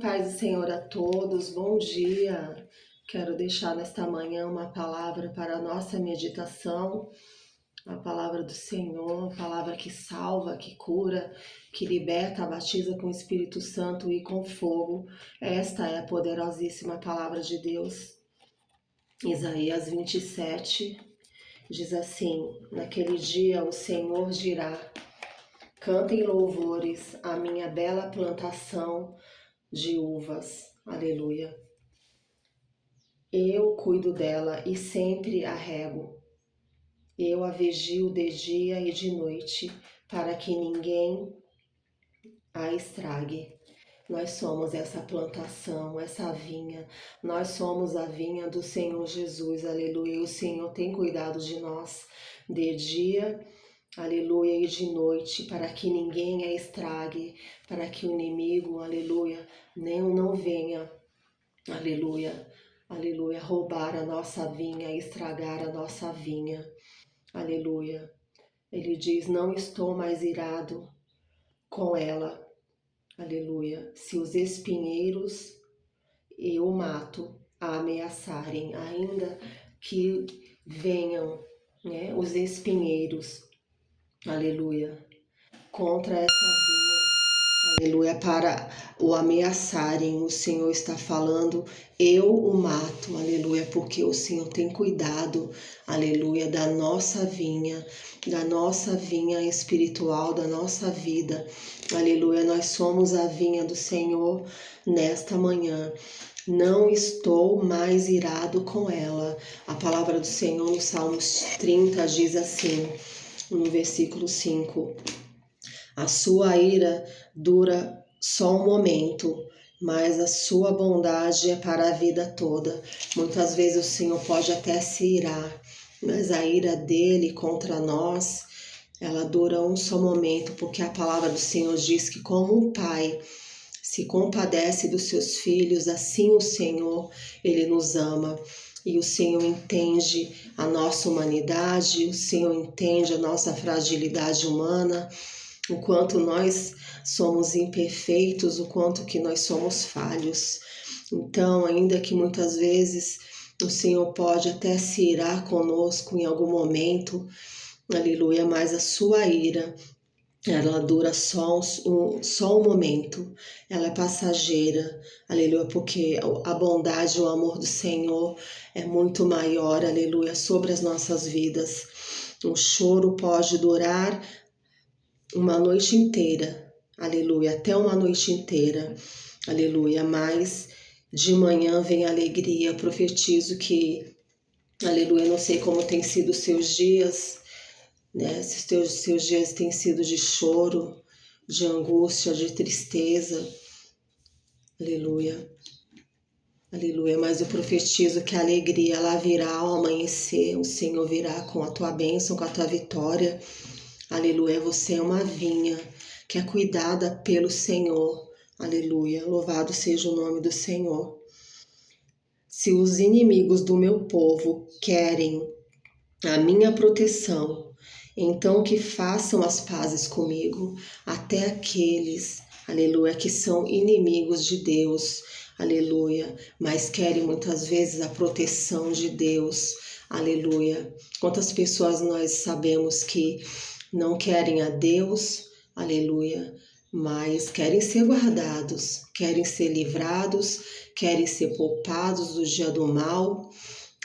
Paz do Senhor a todos, bom dia. Quero deixar nesta manhã uma palavra para a nossa meditação, a palavra do Senhor, a palavra que salva, que cura, que liberta, batiza com o Espírito Santo e com fogo. Esta é a poderosíssima palavra de Deus. Isaías 27 diz assim: naquele dia o Senhor dirá: cantem louvores à minha bela plantação de uvas. Aleluia. Eu cuido dela e sempre a rego. Eu a vigio de dia e de noite, para que ninguém a estrague. Nós somos essa plantação, essa vinha. Nós somos a vinha do Senhor Jesus. Aleluia. O Senhor tem cuidado de nós de dia, aleluia, e de noite, para que ninguém a estrague, para que o inimigo, aleluia, não venha, aleluia, aleluia, roubar a nossa vinha, estragar a nossa vinha, aleluia. Ele diz: não estou mais irado com ela, aleluia. Se os espinheiros eu mato a ameaçarem, ainda que venham, né, os espinheiros, aleluia, contra essa vinha, aleluia, para o ameaçarem, o Senhor está falando: eu o mato, aleluia, porque o Senhor tem cuidado, aleluia, da nossa vinha espiritual, da nossa vida, aleluia. Nós somos a vinha do Senhor nesta manhã. Não estou mais irado com ela. A palavra do Senhor no Salmos 30 diz assim, no versículo 5: a sua ira dura só um momento, mas a sua bondade é para a vida toda. Muitas vezes o Senhor pode até se irar, mas a ira dele contra nós, ela dura um só momento, porque a palavra do Senhor diz que como um pai se compadece dos seus filhos, assim o Senhor, ele nos ama. E o Senhor entende a nossa humanidade, o Senhor entende a nossa fragilidade humana, o quanto nós somos imperfeitos, o quanto que nós somos falhos. Então, ainda que muitas vezes o Senhor pode até se irar conosco em algum momento, aleluia, mas a sua ira, ela dura só um momento, ela é passageira, aleluia, porque a bondade e o amor do Senhor é muito maior, aleluia, sobre as nossas vidas. O choro pode durar uma noite inteira, aleluia, até uma noite inteira, aleluia, mas de manhã vem a alegria. Eu profetizo que, aleluia, não sei como tem sido os seus dias, né? Se os seus dias têm sido de choro, de angústia, de tristeza, aleluia, aleluia, mas eu profetizo que a alegria, ela virá ao amanhecer. O Senhor virá com a tua bênção, com a tua vitória, aleluia. Você é uma vinha que é cuidada pelo Senhor, aleluia, louvado seja o nome do Senhor. Se os inimigos do meu povo querem a minha proteção, então que façam as pazes comigo, até aqueles, aleluia, que são inimigos de Deus, aleluia, mas querem muitas vezes a proteção de Deus, aleluia. Quantas pessoas nós sabemos que não querem a Deus, aleluia, mas querem ser guardados, querem ser livrados, querem ser poupados do dia do mal,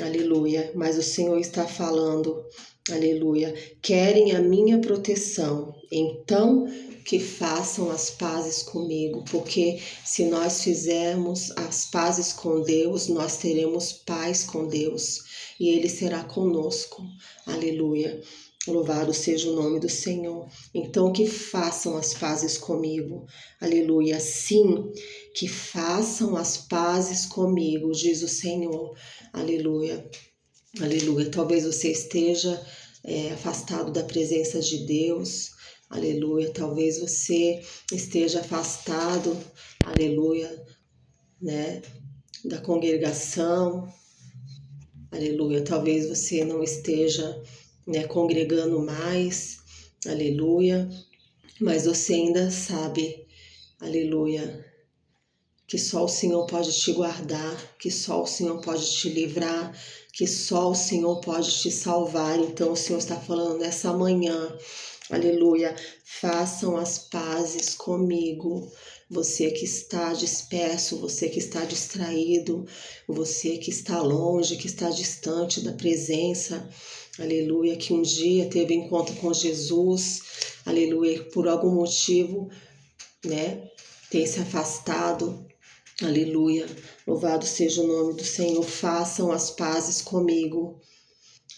aleluia, mas o Senhor está falando, aleluia, querem a minha proteção, então que façam as pazes comigo, porque se nós fizermos as pazes com Deus, nós teremos paz com Deus e Ele será conosco, aleluia. Louvado seja o nome do Senhor. Então que façam as pazes comigo, aleluia. Sim, que façam as pazes comigo, diz o Senhor, aleluia, aleluia. Talvez você esteja afastado da presença de Deus, aleluia. Talvez você esteja afastado, aleluia, né, da congregação, aleluia. Talvez você não esteja, né, congregando mais, aleluia, mas você ainda sabe, aleluia, que só o Senhor pode te guardar, que só o Senhor pode te livrar, que só o Senhor pode te salvar. Então o Senhor está falando nessa manhã, aleluia, façam as pazes comigo. Você que está disperso, você que está distraído, você que está longe, que está distante da presença, aleluia, que um dia teve encontro com Jesus, aleluia, por algum motivo, né, tem se afastado, aleluia, louvado seja o nome do Senhor, façam as pazes comigo,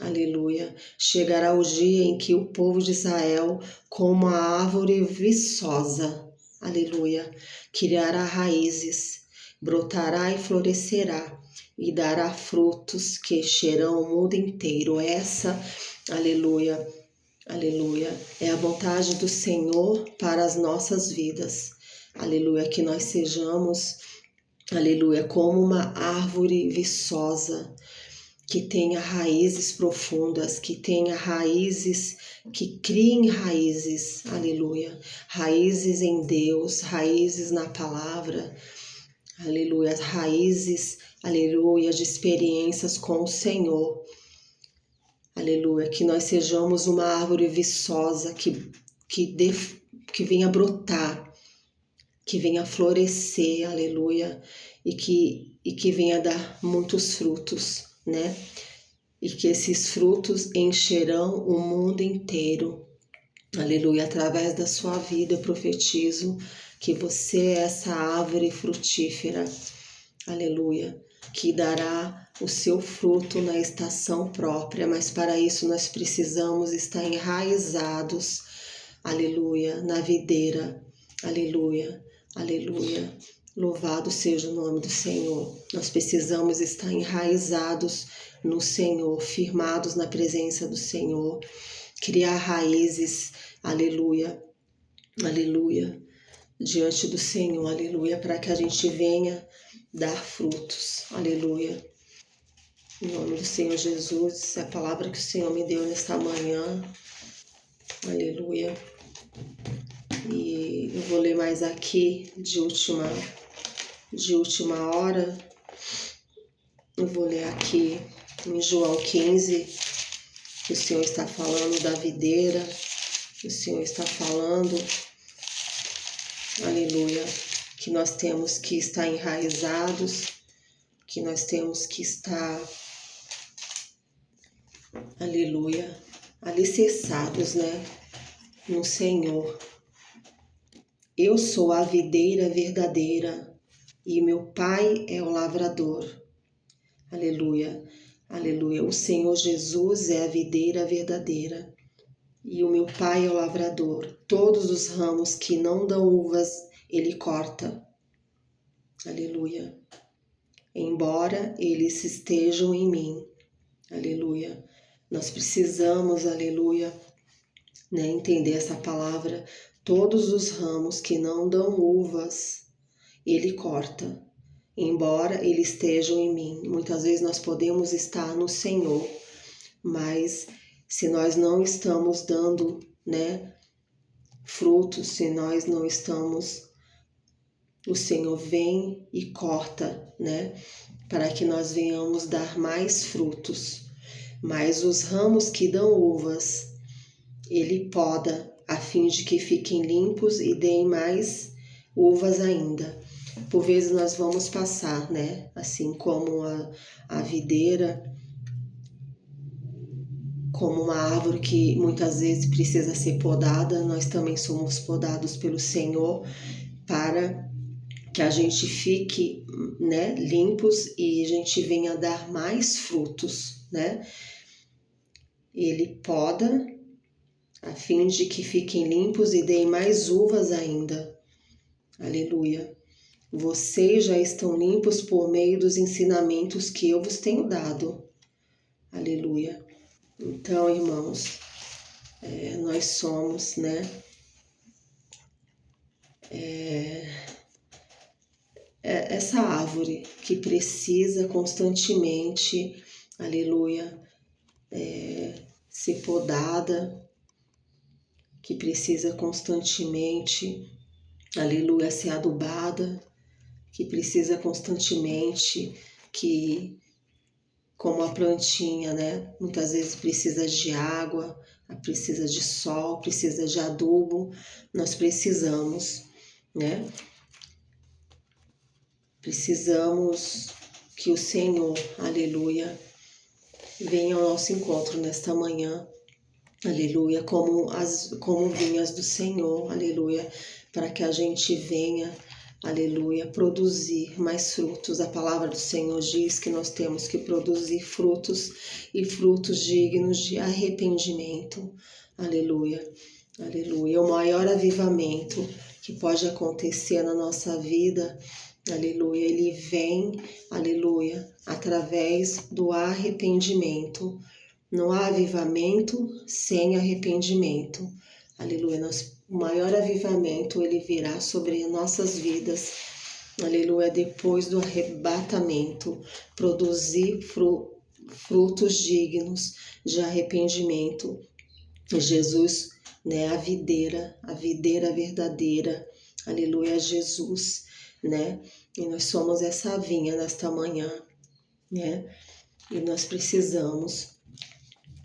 aleluia. Chegará o dia em que o povo de Israel, como uma árvore viçosa, aleluia, criará raízes, brotará e florescerá, e dará frutos que encherão o mundo inteiro. Essa, aleluia, aleluia, é a vontade do Senhor para as nossas vidas. Aleluia, que nós sejamos, aleluia, como uma árvore viçosa, que tenha raízes profundas, que tenha raízes, que criem raízes, aleluia, raízes em Deus, raízes na palavra, aleluia, raízes, aleluia, de experiências com o Senhor, aleluia, que nós sejamos uma árvore viçosa, que venha brotar, que venha florescer, aleluia, e que venha dar muitos frutos, né? E que esses frutos encherão o mundo inteiro, aleluia. Através da sua vida eu profetizo que você é essa árvore frutífera, aleluia, que dará o seu fruto na estação própria, mas para isso nós precisamos estar enraizados, aleluia, na videira, aleluia, aleluia. Louvado seja o nome do Senhor. Nós precisamos estar enraizados no Senhor, firmados na presença do Senhor, criar raízes, aleluia, aleluia, diante do Senhor, aleluia, para que a gente venha dar frutos, aleluia. Em nome do Senhor Jesus, é a palavra que o Senhor me deu nesta manhã, aleluia. E eu vou ler mais aqui de última hora. Eu vou ler aqui em João 15, que o Senhor está falando da videira, que o Senhor está falando, aleluia, que nós temos que estar enraizados, que nós temos que estar, aleluia, alicerçados, né, no Senhor. Eu sou a videira verdadeira e meu Pai é o lavrador. Aleluia, aleluia. O Senhor Jesus é a videira verdadeira e o meu Pai é o lavrador. Todos os ramos que não dão uvas, Ele corta. Aleluia. Embora eles estejam em mim. Aleluia. Nós precisamos, aleluia, né, entender essa palavra. Todos os ramos que não dão uvas, Ele corta, embora eles estejam em mim. Muitas vezes nós podemos estar no Senhor, mas se nós não estamos dando, né, frutos, se nós não estamos, o Senhor vem e corta, né, para que nós venhamos dar mais frutos. Mas os ramos que dão uvas, Ele poda, a fim de que fiquem limpos e deem mais uvas ainda. Por vezes nós vamos passar, né? Assim como a videira, como uma árvore que muitas vezes precisa ser podada, nós também somos podados pelo Senhor para que a gente fique, né, limpos e a gente venha dar mais frutos, né? Ele poda a fim de que fiquem limpos e deem mais uvas ainda. Aleluia. Vocês já estão limpos por meio dos ensinamentos que eu vos tenho dado. Aleluia. Então, irmãos, nós somos, né, essa árvore que precisa constantemente, aleluia, ser podada, que precisa constantemente, aleluia, ser adubada, que precisa constantemente, que como a plantinha, né? Muitas vezes precisa de água, precisa de sol, precisa de adubo. Nós precisamos, né? Precisamos que o Senhor, aleluia, venha ao nosso encontro nesta manhã, aleluia, como vinhas do Senhor, aleluia, para que a gente venha, aleluia, produzir mais frutos. A palavra do Senhor diz que nós temos que produzir frutos e frutos dignos de arrependimento, aleluia, aleluia. O maior avivamento que pode acontecer na nossa vida, aleluia, ele vem, aleluia, através do arrependimento. Não há avivamento sem arrependimento, aleluia. O maior avivamento, ele virá sobre nossas vidas, aleluia, depois do arrebatamento, produzir frutos dignos de arrependimento. Jesus, né, a videira verdadeira, aleluia, Jesus, né, e nós somos essa vinha nesta manhã, né, e nós precisamos,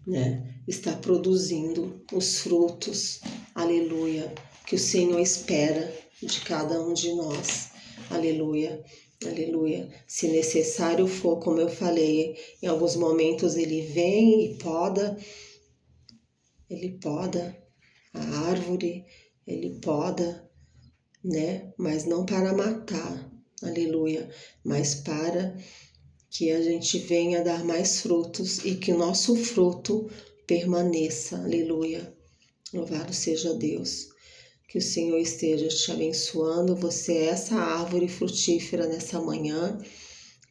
né, estar produzindo os frutos, aleluia, que o Senhor espera de cada um de nós, aleluia, aleluia. Se necessário for, como eu falei, em alguns momentos ele vem e ele poda a árvore, ele poda, né, mas não para matar, aleluia, mas para que a gente venha dar mais frutos e que o nosso fruto permaneça, aleluia. Louvado seja Deus. Que o Senhor esteja te abençoando. Você é essa árvore frutífera nessa manhã,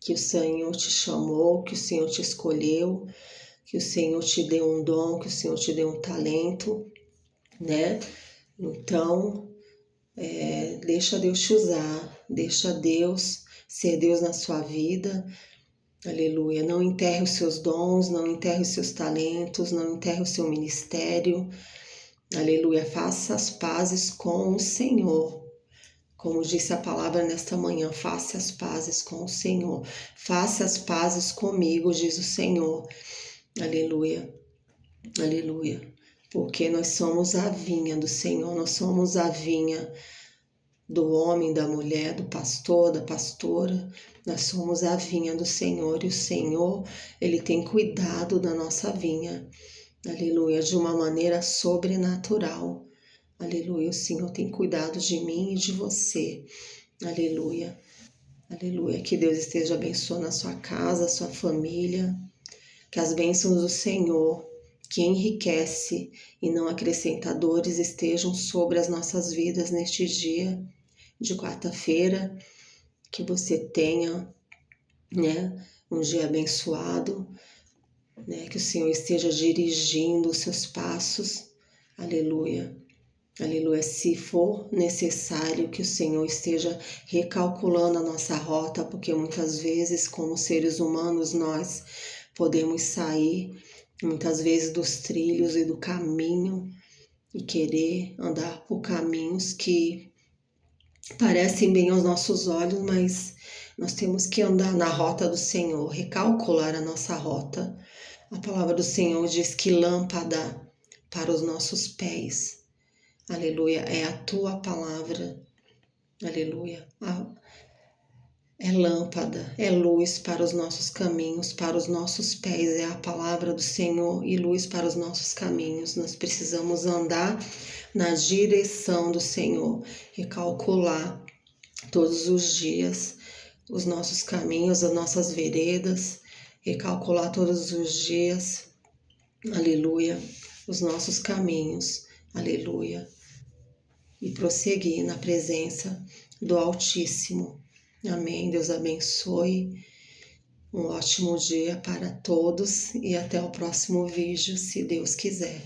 que o Senhor te chamou, que o Senhor te escolheu, que o Senhor te deu um dom, que o Senhor te deu um talento, né? Então, deixa Deus te usar, deixa Deus ser Deus na sua vida, aleluia. Não enterre os seus dons, não enterre os seus talentos, não enterre o seu ministério, aleluia. Faça as pazes com o Senhor. Como disse a palavra nesta manhã, faça as pazes com o Senhor. Faça as pazes comigo, diz o Senhor. Aleluia, aleluia. Porque nós somos a vinha do Senhor, nós somos a vinha do homem, da mulher, do pastor, da pastora. Nós somos a vinha do Senhor e o Senhor, ele tem cuidado da nossa vinha. Aleluia, de uma maneira sobrenatural. Aleluia, o Senhor tem cuidado de mim e de você. Aleluia, aleluia. Que Deus esteja abençoando a sua casa, a sua família. Que as bênçãos do Senhor, que enriquece e não acrescenta dores, estejam sobre as nossas vidas neste dia de quarta-feira. Que você tenha, né, um dia abençoado, né, que o Senhor esteja dirigindo os seus passos. Aleluia. Aleluia, se for necessário que o Senhor esteja recalculando a nossa rota, porque muitas vezes, como seres humanos, nós podemos sair, muitas vezes, dos trilhos e do caminho e querer andar por caminhos que parecem bem aos nossos olhos, mas nós temos que andar na rota do Senhor, recalcular a nossa rota. A palavra do Senhor diz que lâmpada para os nossos pés, aleluia, é a tua palavra, aleluia, é lâmpada, é luz para os nossos caminhos, para os nossos pés, é a palavra do Senhor e luz para os nossos caminhos. Nós precisamos andar na direção do Senhor, recalcular todos os dias os nossos caminhos, as nossas veredas, recalcular todos os dias, aleluia, os nossos caminhos, aleluia, e prosseguir na presença do Altíssimo. Amém. Deus abençoe. Um ótimo dia para todos e até o próximo vídeo, se Deus quiser.